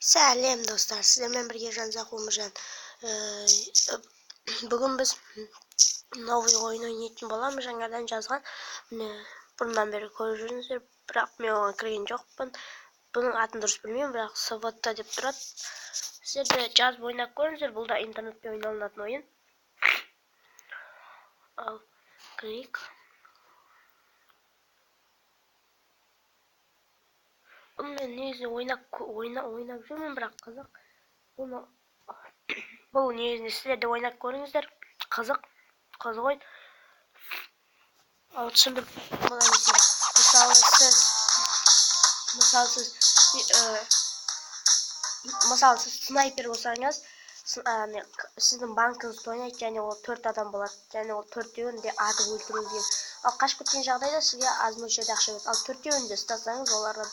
Сәлем достар, сіздермен бірге Жанзақ Өміржан. Бүгін біз новый ойын ойнайтын боламыз, жаңадан жазған. Бұрыннан бері көріп жүрсіздер, бірақ мен оған кірген жоқпын. Бұның атын дұрыс білмеймін, бірақ Свобода деп тұрады. Сіздер де жазып ойнап көріңіздер, бұл да интернетпен ойналатын ойын. Ал кірейік. Мен негізі ойнап жүрмін, бірақ қызық. Бұл негізінде сіздер де ойнап көріңіздер. Қызық ойын. Ал түсіндіріп болайын десем, мысалы сіз снайпер болсаңыз, сіздің банкыңызды ойнайды, және ол 4 адам болады, және ол 4-еуін де атып өлтіруге болады. Ал қашып кеткен жағдайда сізге аз мөлшерде ақша береді. Ал 4-еуін де ұстасаңыз, оларға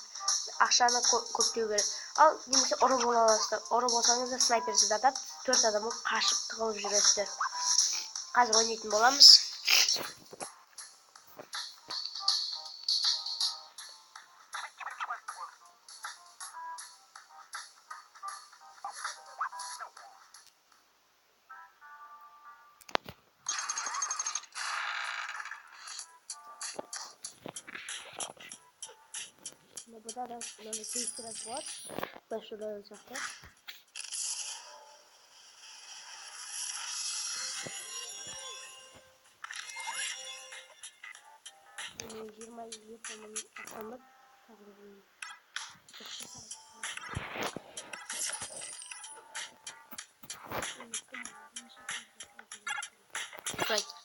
ақшаны көптеу керек. Ал немесе ұры бола аласыздар. Ұры болсаңыз да снайперсіз атап 4 адам болып қашып тығылып жүресіздер. Қазір ойнайтын боламыз. Burada da böyle değiştirek var. Ben şurada olacaktım. Böyle 20 yapımın atamız.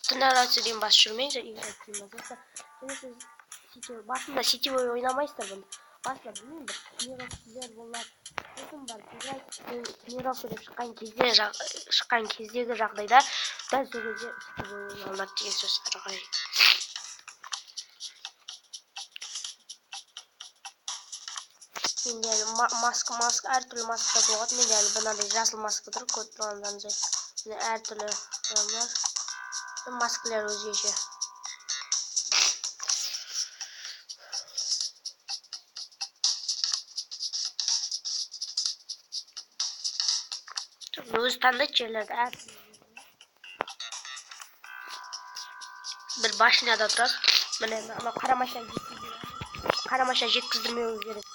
Tınarası başvurmayınca ilk ettiğimizde. Şimdi başında siteboy oynamayızlar bunu. Başta bilmiyorum da Miro güzel bunlar. Uzun var güzel. Miro söyleyip şıkkan kezdeki жағдайда ben söyleyeceğim siteboy oynamak diye sözler var. Şimdi mask her türlü maskada болады. Мен yani bunlarda жасыл маскаdır kodlandan şey. Yani her türlü var. Masklar özgece. Өзі таңдайды жерлерді әр бір башняда тұрады. Міне анау қарамаша жеткіздірмеуі керек.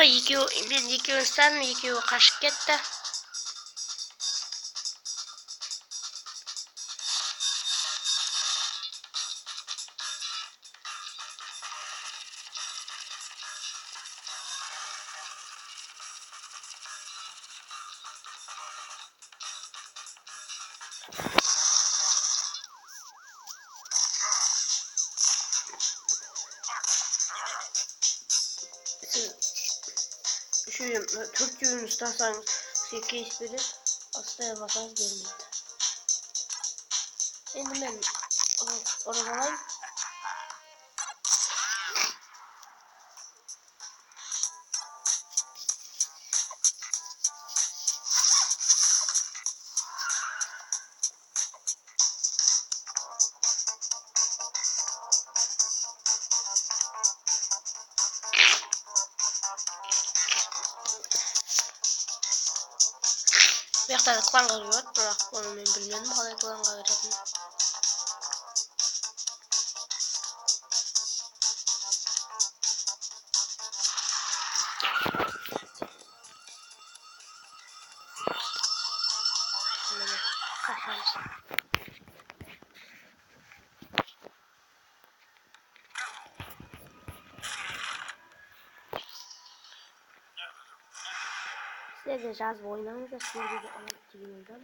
Екеуін станым, екеуі қашып кетті. Türkçe'nin isterseniz size verir, aslayamazsanız gelmeydi. Şimdi ben oradan yoqda klanga giriyor. Biroq buni men bilmadim qalay klanga kirishini. Mana qashamiz. Sizlerle yazıp oynamamız da sizlerle de anlatıyorum.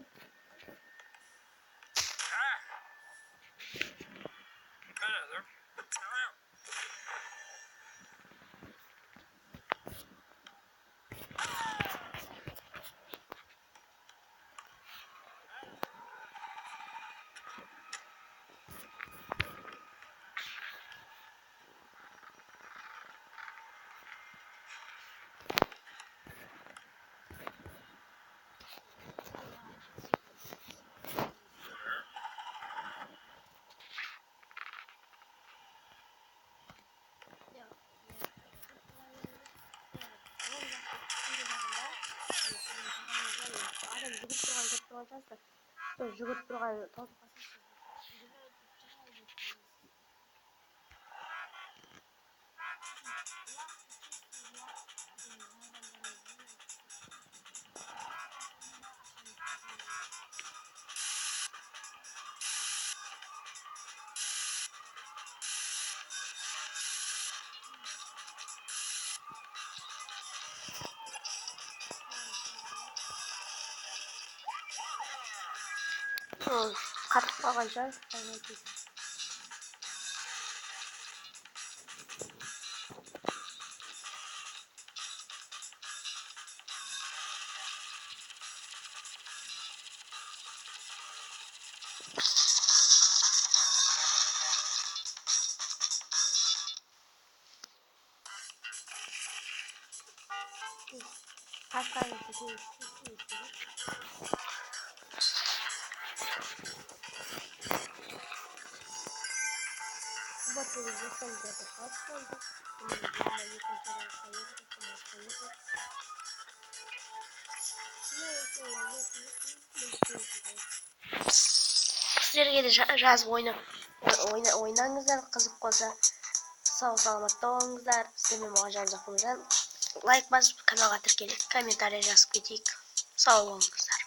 Жүгіріп тұрған қатып қалған жай. Sizlerge de жазып ойнаңыздар, қызық болса. Сау саламатта болыңыздар. Сіздермен болған жан-жақпен лайк басып, каналға тіркеліп, комментарий жазып кетейік. Сау болыңыздар.